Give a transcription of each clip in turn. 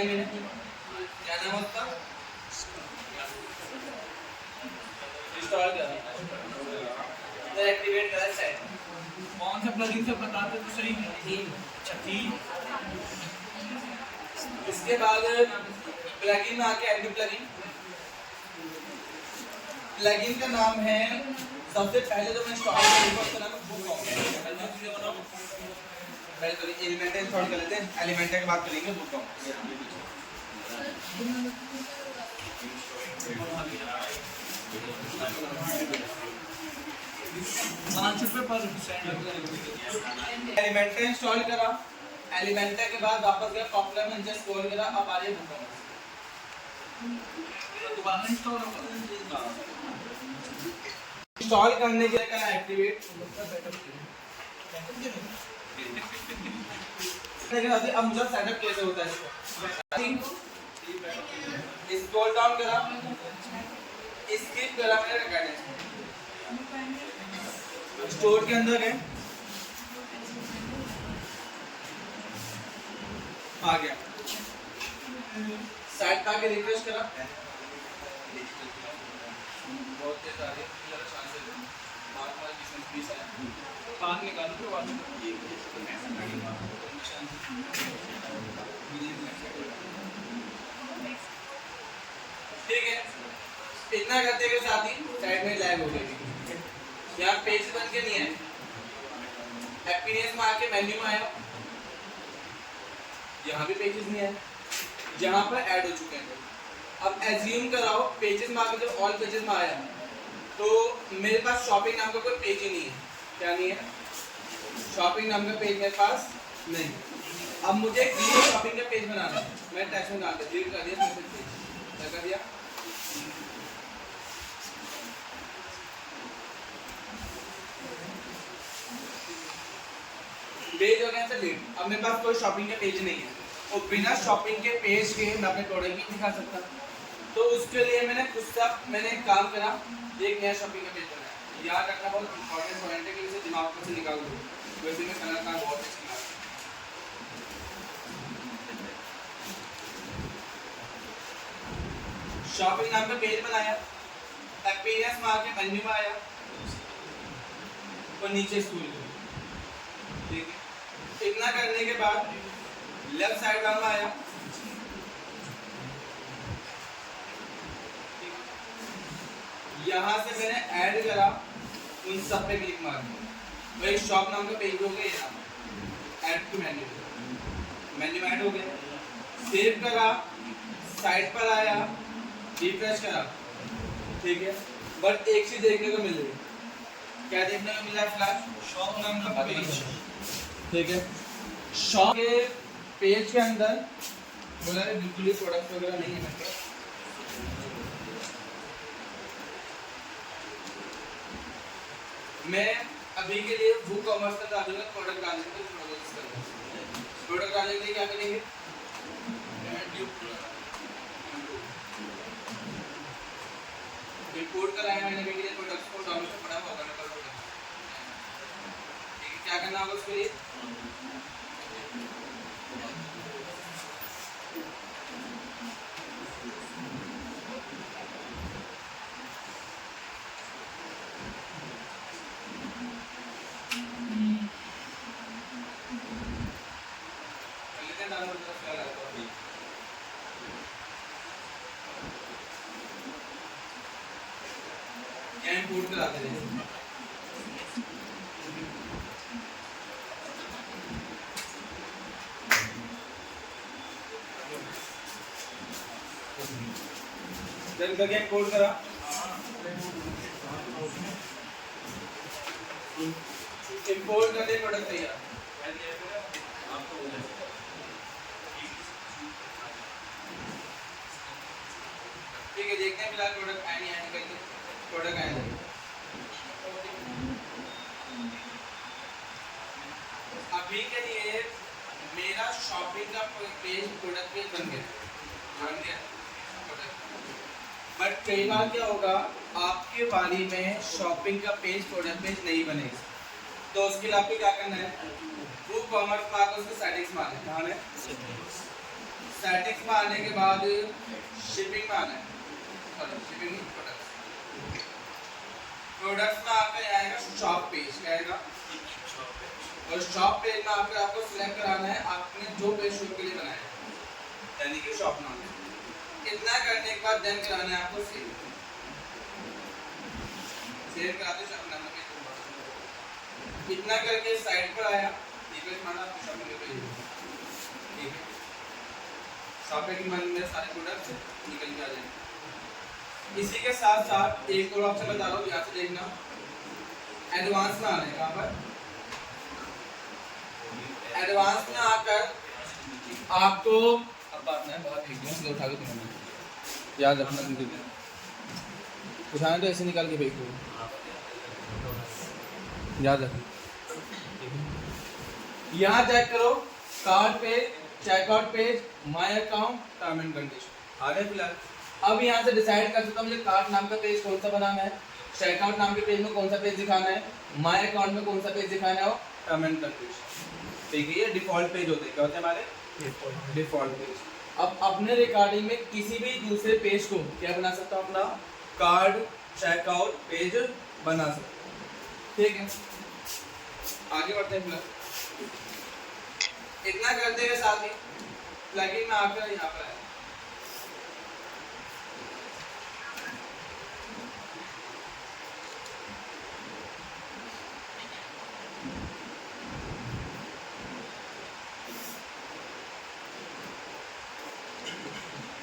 ही मैंने, क्या नाम है उसका, इंस्टॉल करा, इधर एक्टिवेट करा साइड। कौन सा प्लगइन से बताते तो सही थी। अच्छा थी। इसके बाद प्लगइन में आके एंटी प्लगइन। प्लगइन का नाम है, सबसे पहले जो मैं इंस्टॉल करूंगा उसका नाम है बुक। पहले तो एलिमेंटर इंस्टॉल कर लेते हैं, एलिमेंटर के बाद करेंगे बुक। एलिमेंटर इंस्टॉल करा, एलिमेंटर के बाद वापस गया पॉपुलर में जस्ट स्क्रॉल करा, अब आ रही है बुक। दोबारा इंस्टॉल इंस्टॉल करने के लिए करना एक्टिवेट। अब मुझे सेटअप कैसे होता है इसको, स्क्रॉल डाउन करा, स्किप करा, मैंने रिकॉर्ड स्टोर के अंदर है, आ गया साइड पे आके रिफ्रेश करा, बहुत तेज आ रही है, जरा शांत से नॉर्मल डिस्टेंस 20 है, पास निकालो तो बाद में ठीक है। इतना करते के साथ ही साइड में लैग हो गई, यहाँ पेज बन के नहीं है, हैप्पीनेस में आके मेन्यू में आया, यहाँ भी पेजेस नहीं है, जहाँ पर ऐड हो चुके हैं। अब एज्यूम कराओ पेजेस में आके जब ऑल पेजेस में आया तो मेरे पास शॉपिंग नाम का कोई पेज ही नहीं है। क्या नहीं है? शॉपिंग नाम का पेज मेरे पास नहीं। अब मुझे एक न्यू शॉपिंग का पेज बनाना है, मैं टेक्स्ट में डाल दिया, कर दिया मैसेज पेज, क्या कर दिया, पेज हो गया डिलीट। अब मेरे पास कोई शॉपिंग का पेज नहीं है, और बिना शॉपिंग के पेज के मैं अपने प्रोडक्ट भी दिखा सकता। तो उसके लिए मैंने खुद से मैंने एक काम करा, एक नया शॉपिंग का पेज बनाया। याद रखना बहुत इंपॉर्टेंट पॉइंट है कि इसे दिमाग में से निकाल दो, वैसे मैं करना था बहुत अच्छा। शॉपिंग नाम का पेज बनाया, एक्सपीरियंस में आके मेन्यू में आया और नीचे स्क्रॉल करो, ठीक है। इतना करने के बाद लेफ्ट साइड में आया, यहाँ से मैंने ऐड करा, उन सब पे क्लिक मार दिया, वही शॉप नाम का पेज हो गया, यहाँ add to menu, menu add हो गया, सेव करा, साइड पर आया, रिफ्रेश करा, ठीक है। बट एक चीज देखने को मिल रही है, क्या देखने को मिला है फिलहाल, शॉप नाम का पेज, ठीक है। शॉप के पेज के अंदर बोला है बिल्कुल ही प्रोडक्ट वगैरह नहीं है मेरे पास। मैं अभी के लिए बुक कॉमर्स का डालूंगा, प्रोडक्ट डालने के लिए प्रोडक्ट डालने के लिए क्या करेंगे, इंपोर्ट कराया मैंने अभी के लिए प्रोडक्ट्स को डाउनलोड से पड़ा होगा मेरे पास, ठीक है। क्या करना होगा उसके लिए, इंपोर्ट कराते हैं। देन करके इंपोर्ट करा, इंपोर्ट करके प्रोडक्ट तैयार, ठीक है। देखते हैं फिलहाल प्रोडक्ट आए नहीं आए करके, प्रोडक्ट आए नहीं। अभी के लिए मेरा शॉपिंग का पेज प्रोडक्ट पेज बन गया, बट कई बार क्या होगा, आपके बारी में शॉपिंग का पेज प्रोडक्ट पेज नहीं बनेगा, तो उसके लिए आपको क्या करना है, बुक कॉमर्स में आकर उसको सेटिंग्स मारना है, स्टैटिक्स में आने के बाद शिपिंग में आना है, सॉरी शिपिंग प्रोडक्ट्स, प्रोडक्ट्स में आकर आएगा शॉप पेज, क्या आएगा, और शॉप पेज में आकर आपको सिलेक्ट कराना है आपने जो पेज शो के लिए बनाया है, यानी कि शॉप नाम है। इतना करने के बाद देन कराना है आपको सेव, सेव कराते शॉप नाम पे इतना करके साइट पर आया, ठीक है, माना आपको शॉपिंग के पेज, ठीक है, शॉपिंग में सारे प्रोडक्ट्स निकल के आ जाएंगे। इसी के साथ साथ एक और ऑप्शन बता रहा हूँ, यहाँ से देखना, एडवांस में आना है, कहाँ पर, एडवांस में आकर आपको अब बात है, बहुत फेंक दूँ, उठा के तुम्हें याद रखना, उठाना तो ऐसे निकाल के फेंक दो, याद रखना। यहाँ चेक करो, card page, checkout page, my account, term and condition आ गए फिलहाल। अब यहाँ से डिसाइड कर सकता हूँ मुझे कार्ड नाम का पेज कौन सा बनाना है, चेकआउट नाम के पेज में कौन सा पेज दिखाना है, माय अकाउंट में कौन सा पेज दिखाना है, और टर्म एंड कंडीशन। ठीक है, ये डिफॉल्ट पेज होते हैं, क्या होते हैं हमारे डिफॉल्ट पेज। अब अपने रिकॉर्डिंग में किसी भी दूसरे पेज को क्या बना सकता हूँ, अपना कार्ड चेकआउट पेज बना सकता हूँ। ठीक है, आगे बढ़ते हैं। इतना करते के साथ ही प्लगइन में आकर यहाँ पर है,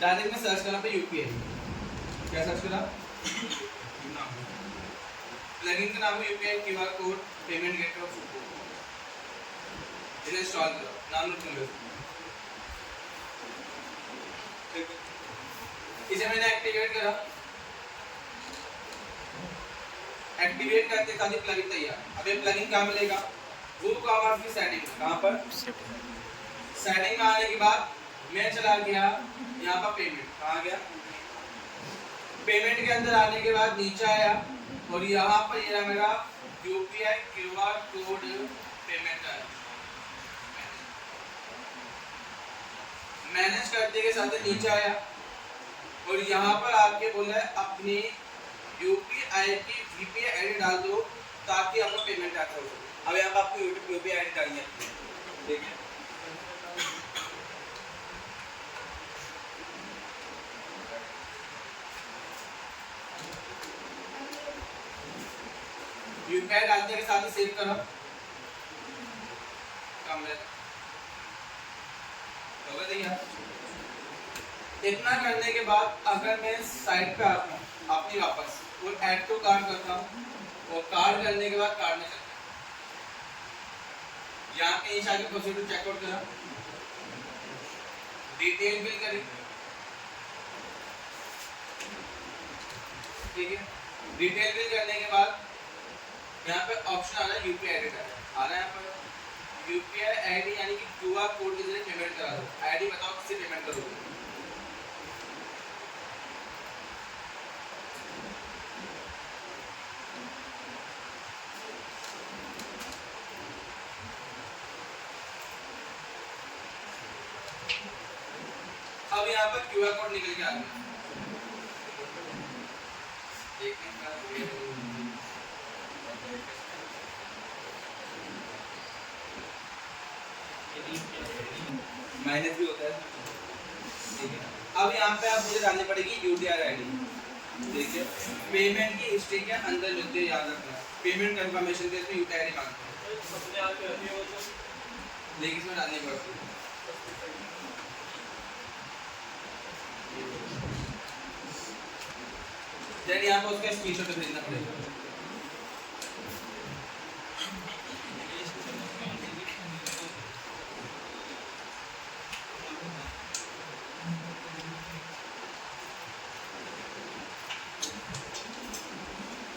डायरेक्ट में सर्च करना पे यूपीआई, क्या सर्च करा, प्लगइन का नाम है UPI QR code payment gateway of support, इसे इंस्टॉल करो, नाम लिख लो। इसे मैंने एक्टिवेट करा, एक्टिवेट करते साथ ही प्लगइन तैयार। अब ये प्लगइन कहाँ मिलेगा, वो कॉमर्स की सेटिंग, कहाँ पर, सेटिंग में आने के बाद मैं चला गया यहाँ पर पेमेंट, कहाँ गया, पेमेंट के अंदर आने के बाद नीचे आया और यहाँ पर ये रहा मेरा यूपीआई क्यूआर कोड पेमेंट है, मैनेज करते के साथ नीचे आया और यहाँ पर आके बोला है अपनी यूपीआई की वीपीआई आईडी डाल दो ताकि आपका पेमेंट आता हो। अब यहाँ पर आपको यूपीआई आईडी डालनी है, ठीक है, यूपीआई डालने के साथ ही सेव करो, कम है हो गया। देखिए इतना करने के बाद अगर मैं साइट पे आता हूँ अपनी वापस और ऐड टू कार्ड करता हूँ और कार्ड करने के बाद कार्ड में चलता हूँ, यहाँ पे नीचे आके प्रोसीड चेकआउट करा, डिटेल बिल करी, ठीक है, डिटेल बिल करने के बाद यहाँ पे ऑप्शन आ रहा है यूपीआई आईडी आ रहा है, यहाँ पर यूपीआई आईडी यानी कि क्यूआर कोड के जरिए पेमेंट करा दो, आईडी बताओ किससे पेमेंट करोगे। अब यहाँ पर क्यूआर कोड निकल के आ गया, माइनस भी होता है, ठीक है। अब यहाँ पे आप मुझे डालनी पड़ेगी यूटीआर आईडी, ठीक है, पेमेंट की हिस्ट्री के अंदर मिलती है, याद रखना, पेमेंट कंफर्मेशन के इसमें यूटीआर आईडी मांगते हैं, लेकिन इसमें डालनी पड़ती है। देन यहाँ पर उसका स्क्रीनशॉट भेजना पड़ेगा,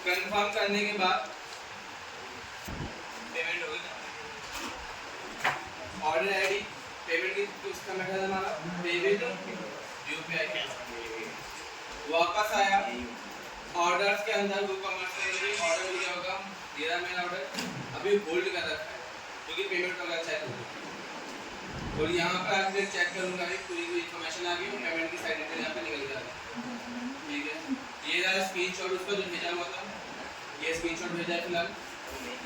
कंफर्म करने के बाद पेमेंट हो गई। ऑर्डर आईडी पेमेंट की उसका मेथड हमारा पेमेंट यूपीआई के वापस आया ऑर्डर्स के अंदर वो कॉमर्स के लिए ऑर्डर मिल गया होगा, ये रहा मेरा ऑर्डर, अभी होल्ड कर रखा है क्योंकि पेमेंट वगैरह चेक हो गया। और यहाँ पर आके चेक करूँगा भाई पूरी इन्फॉर्मेशन आ गई और पेमेंट की साइड डिटेल यहाँ पे निकल जा रहा है। ठीक है, ये रहा स्क्रीनशॉट उसका जो भेजा हुआ था, ये स्क्रीनशॉट भेजा है फिलहाल।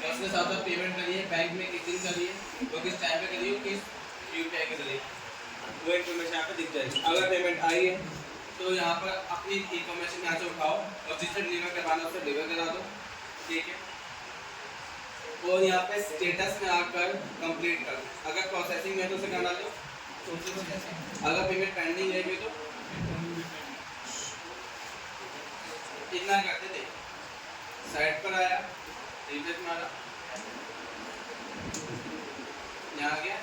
और उसके साथ साथ पेमेंट करिए, बैंक में किस दिन करिए, वो किस टाइम पे करिए, किस यूपीआई के जरिए, वो इन्फॉर्मेशन यहाँ पे दिख जाएगी। अगर पेमेंट आई है तो यहाँ पर अपनी इन्फॉर्मेशन यहाँ से उठाओ और जिससे डिलीवर करवाना उससे डिलीवर करा दो। ठीक है, और यहाँ पे स्टेटस में आकर कंप्लीट कर दो। अगर प्रोसेसिंग में है तो उसे कर डालो, अगर पेमेंट पेंडिंग है तो इतना करते थे। साइड पर आया, रिफ्रेश मारा, यहाँ आ गया,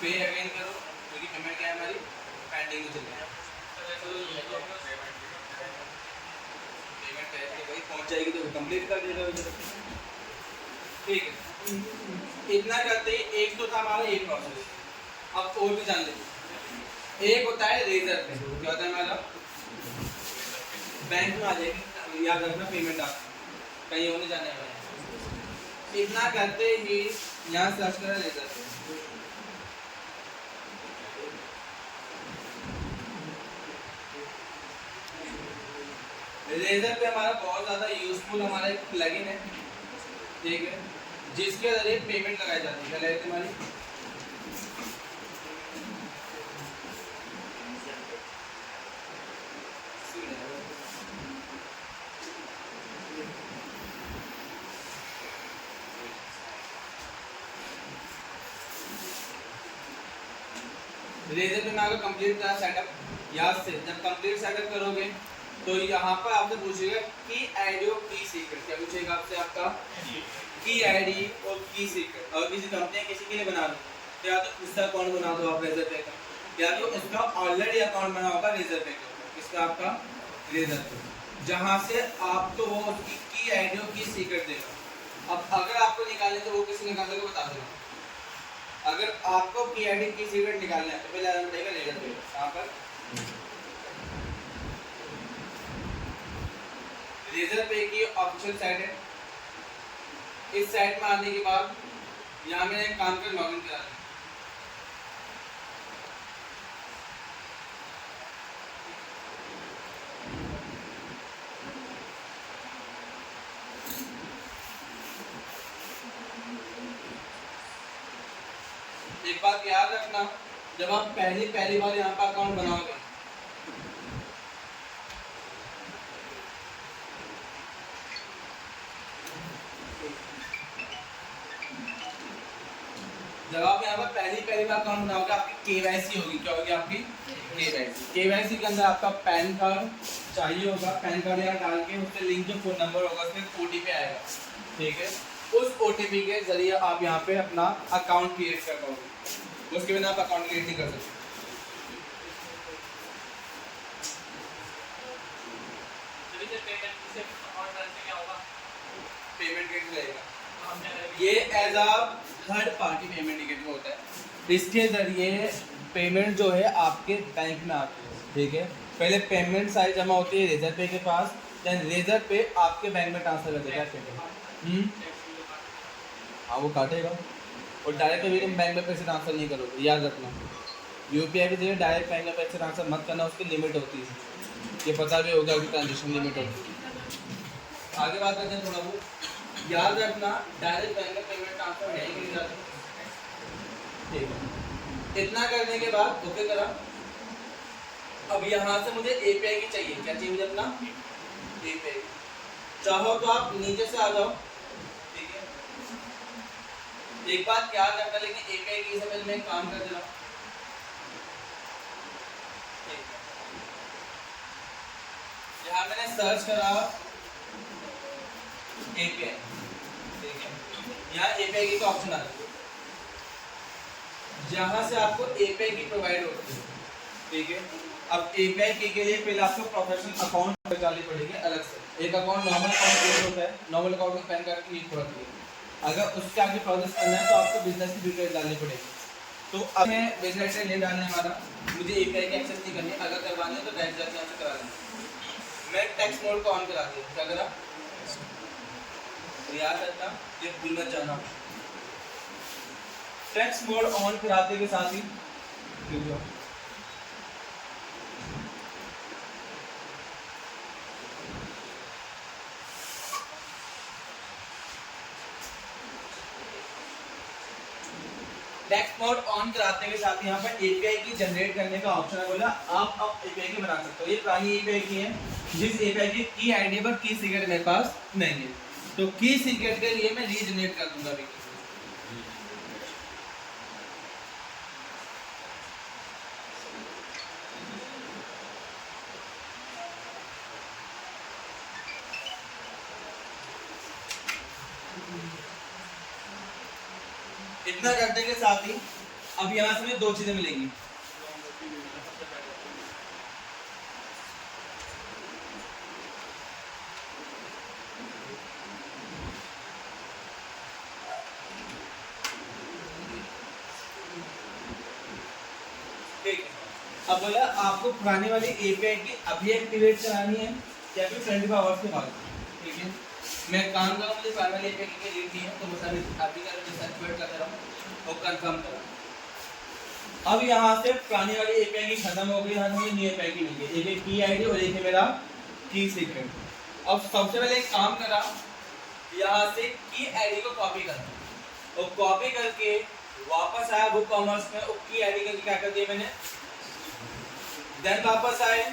पे अगेन करो क्योंकि पेमेंट क्या है हमारी पेंडिंग में चल रहा है। पेमेंट भाई पहुँच जाएगी तो कंप्लीट कर देगा। ठीक है, इतना करते ही एक तो था हमारा एक प्रोसेस। अब और भी जान लीजिए, एक होता है रेजर पे, क्या होता है हमारा बैंक में आ जाएगी, याद रखना पेमेंट आप कहीं होने जाने वाला है। इतना करते ही यहाँ सर्च करें रेजर पे, रेजर पे हमारा बहुत ज़्यादा यूजफुल हमारा एक प्लगइन है। ठीक है, जिसके जरिए पेमेंट लगाई जाती है। क्या हमारी रेजर पे मैं आपको कंप्लीट करा सेटअप याद से। जब कंप्लीट सेटअप करोगे तो यहाँ पर आपसे पूछेगा की आईडी और की सीक्रेट। क्या पूछेगा आपसे? आपका की आईडी और की सीक्रेट। और किसी कंपनी किसी के लिए बना दो तो या तो उसका अकाउंट बना दो आप रेजर पे का, या तो उसका ऑलरेडी अकाउंट बना होगा रेजर पे का, इसका आपका रेजर पे, जहाँ से आप तो वो उसकी की आईडी और की सीक्रेट देगा। अब अगर आपको निकालने तो वो किसी निकाल देगा बता देना। अगर आपको की आईडी की सीक्रेट निकालना है तो पहले आना पड़ेगा रेजर पे। यहाँ पर रेजर पे की ऑफिशियल साइट है। इस साइट में आने के बाद यहाँ मैंने एक काम कर लॉगिन करा है। एक बात याद रखना, जब आप पहली बार यहाँ पर अकाउंट बनाओगे जब आप यहाँ पर पहली बार अकाउंट बनाओगे आपकी केवाईसी होगी। क्या होगी आपकी? केवाईसी। केवाईसी के अंदर आपका पैन कार्ड चाहिए होगा। पैन कार्ड यहाँ डाल के उससे लिंक जो फोन नंबर होगा उसमें ओटीपी आएगा। ठीक है, उस ओटीपी के जरिए आप यहाँ पे अपना अकाउंट क्रिएट कर पाओगे। उसके बिना आप अकाउंट क्रिएट नहीं कर सकते। पेमेंट गेटवे रहेगा, ये as a third party payment gateway होता है। इसके जरिए पेमेंट जो है आपके बैंक में आती है। ठीक है, पहले पेमेंट सारी जमा होती है रेजर पे के पास, देन रेजर पे आपके बैंक में ट्रांसफर कर देगा पेमेंट। हाँ वो काटेगा और डायरेक्ट कभी तुम बैंक में पैसे ट्रांसफर नहीं करोगे, याद रखना। यूपीआई के जरिए डायरेक्ट बैंक में पैसे ट्रांसफर मत करना, उसकी लिमिट होती है, ये पता भी होगा कि ट्रांजेक्शन लिमिट होती है। आगे बात करते हैं थोड़ा बहुत, याद रखना डायरेक्ट बैंक में पेमेंट ट्रांसफर नहीं की जाती। ठीक है, इतना करने के बाद ओके करा। अब यहाँ से मुझे एपीआई की चाहिए। क्या चाहिए मुझे? अपना एपीआई। चाहो तो आप नीचे से आ जाओ। ठीक है, एक बात याद रखना, लेकिन एपीआई की से पहले मैं एक काम कर दे रहा हूँ। यहाँ मैंने सर्च करा एपीआई। ठीक है, यहाँ एपीआई की ऑप्शन आ रही है, जहाँ से आपको एपीआई की प्रोवाइड होती है। ठीक है, अब एपीआई की के लिए पहले आपको प्रोफेशनल अकाउंट निकालनी पड़ेगी अलग से। एक अकाउंट नॉर्मल अकाउंट होता है, नॉर्मल अकाउंट में पैन कार्ड की नीड पड़ती है। अगर उसके आगे प्रोसेस करना है तो आपको बिजनेस की डिटेल डालनी पड़ेगी। तो अब मैं बिजनेस से नहीं डालने वाला, मुझे एपीआई की एक्सेस नहीं करनी। अगर करवानी है तो डायरेक्ट जाके यहाँ से करा लेंगे। मैं टैक्स मोड को ऑन करा दिया। क्या करा? तो याद रखना, ये भूल मत जाना। टेक्स्ट मोड ऑन कराते के साथ ही टेक्स्ट मोड ऑन कराते के साथ यहाँ पर एपीआई की जनरेट करने का ऑप्शन है। बोला आप अब एपीआई की बना सकते हो। ये पुरानी एपीआई की है, जिस एपीआई की की आईडी पर की सीक्रेट मेरे पास नहीं है, तो की सीक्रेट के लिए मैं रीजनरेट कर दूंगा अभी। इतना करने के साथ ही अब यहाँ से मुझे दो चीजें मिलेंगी। ठीक है, अब बोला आपको पुरानी वाली एपीआई की अभी एक्टिवेट करानी है या फिर 24 आवर्स के बाद। ठीक है, मैं काम कर रहा हूँ, मुझे पुरानी वाली एपीआई की लीड नहीं है, तो मैं अभी कर एक्टिवेट कर रहा हूँ और कंफर्म कर रहा हूँ। अब यहाँ से पुरानी वाली एपीआई की खत्म हो गई, हमें न्यू एपीआई की मिल गई, एक की आईडी और एक है मेरा की सीक्रेट। अब सबसे पहले एक काम करा, यहाँ से की आईडी को कॉपी करा और कॉपी करके वापस आया बुक कॉमर्स में, और की आईडी करके क्या कर दिया मैंने, देन वापस आए,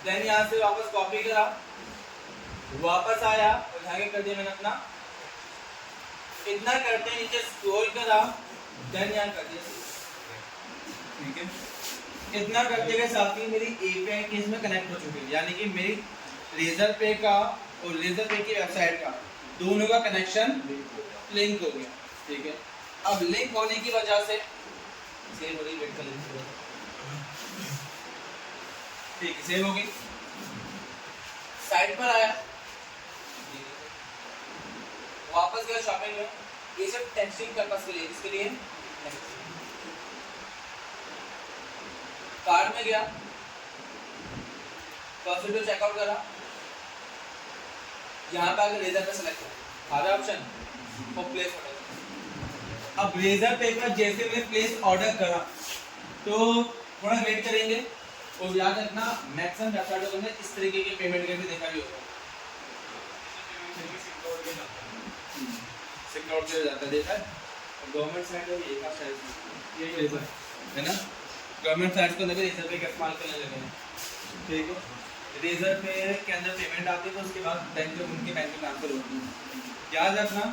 देन यहाँ से वापस कॉपी करा, वापस आया और यहाँ कर दिया मैंने अपना। इतना करते नीचे स्क्रॉल करा, देन यहाँ कर दिया। ठीक है, इतना करते के साथ ही मेरी एपीआई केस में कनेक्ट हो चुकी है, यानी कि मेरी रेजर पे का और रेजर पे की वेबसाइट का दोनों का कनेक्शन लिंक हो गया। ठीक है, अब लिंक होने की वजह से सेव हो रही, वेट कर लीजिए। ठीक है, सेव हो गई, साइट पर आया, वापस गया शॉपिंग में, ये सब टेक्सटिंग पर्पस के लिए, इसके लिए कार्ड में गया, प्रोसीड्यूर चेकआउट करा, यहाँ पे आकर रेजर पे सेलेक्ट करा, आ रहा ऑप्शन और प्लेस ऑर्डर। अब रेजर पे पर जैसे मैंने प्लेस ऑर्डर करा तो थोड़ा वेट करेंगे, और याद रखना मैक्सिमम वेबसाइटों में इस तरीके के पेमेंट करके देखा भी होगा, सिक्योर किया जाता है, देखा है गवर्नमेंट साइट है, एक साइट ये रेजर है ना, गवर्नमेंट साइट्स को अंदर रेजर पे का इस्तेमाल करने लगे हैं। ठीक है, रेजर पे के अंदर पेमेंट आती है तो उसके बाद बैंक में उनके बैंक में ट्रांसफर होती है। याद रखना,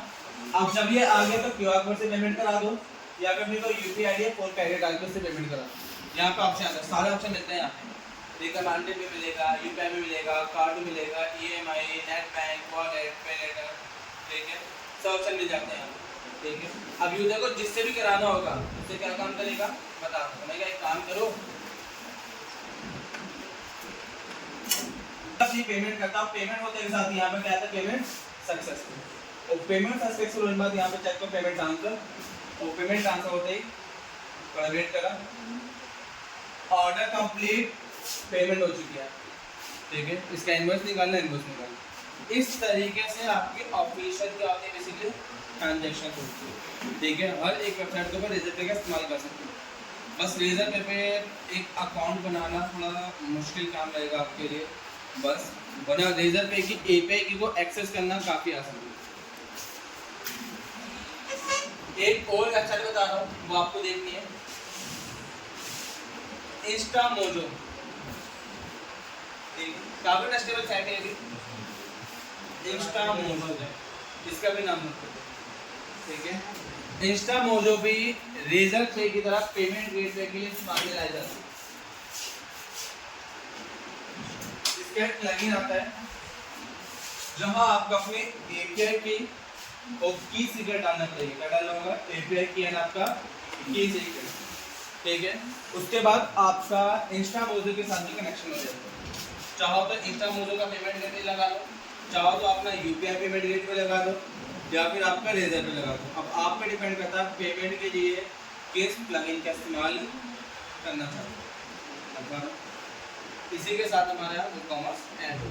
अब जब ये आ गया तो क्यूआर कोड से पेमेंट करा दो, या फिर मेरे को यूपीआई आईडी फोन पे आईडी डाल के उससे पेमेंट करा। यहाँ पे ऑप्शन आता है, सारे ऑप्शन मिलते हैं यहाँ पे, देखा मार्केट में मिलेगा, यूपीआई में मिलेगा, कार्ड में मिलेगा, ईएमआई, नेट बैंक, वॉलेट, पे लेटर, ठीक है, सब ऑप्शन मिल जाते हैं यहाँ पे। ठीक है, अब यूजर को जिससे भी कराना होगा उससे क्या काम करेगा बता दो, मैं क्या एक काम करो, तब ये पेमेंट करता हूँ, पेमेंट होते के साथ यहाँ पे क्या आता है, पेमेंट सक्सेसफुल, और पेमेंट सक्सेसफुल होने के बाद यहाँ पे चेक को पेमेंट ट्रांसफर, और पेमेंट ट्रांसफर होते ही थोड़ा वेट करा, ऑर्डर कंप्लीट, पेमेंट हो चुकी है। ठीक है, इसका इनवॉइस निकालना, इनवॉइस निकालना, इस तरीके से आपकी ऑफिशियल क्या होती है, बेसिकली ट्रांजैक्शन होती है। ठीक है, हर एक वेबसाइट के ऊपर रेजर पे का इस्तेमाल कर सकते हो। बस रेजर पे एक अकाउंट बनाना थोड़ा मुश्किल काम रहेगा आपके लिए, बस बना रेजर पे की एपीआई की को एक्सेस करना काफ़ी आसान है। एक और वेबसाइट बता रहा हूँ, वो आपको देखनी है, इंस्टा मोजो, काफी ट्रस्टेबल साइट है, इंस्टा मोजो, इसका भी नाम मत। ठीक है, इंस्टा मोजो भी रेजर पे की तरह पेमेंट गेटवे के लिए इस्तेमाल में लाया जाता है। इसका एक प्लगइन आता है जहां आपको अपने एपीआई की और की सीक्रेट डालना पड़ेगा। क्या डालना होगा, एपीआई की एंड आपका की सीक्रेट। ठीक है, उसके बाद आपका इंस्टा मोजो के साथ भी कनेक्शन हो जाएगा। चाहो तो इंस्टा मोजो का पेमेंट गेटवे लगा लो, चाहो तो अपना यूपीआई पेमेंट गेटवे लगा दो, या फिर आपका रेजर पे लगा दो। अब आप पे डिपेंड करता है पेमेंट के लिए किस प्लगइन का इस्तेमाल करना चाहते हो। इसी के साथ हमारा बुक कॉमर्स ऐड हो।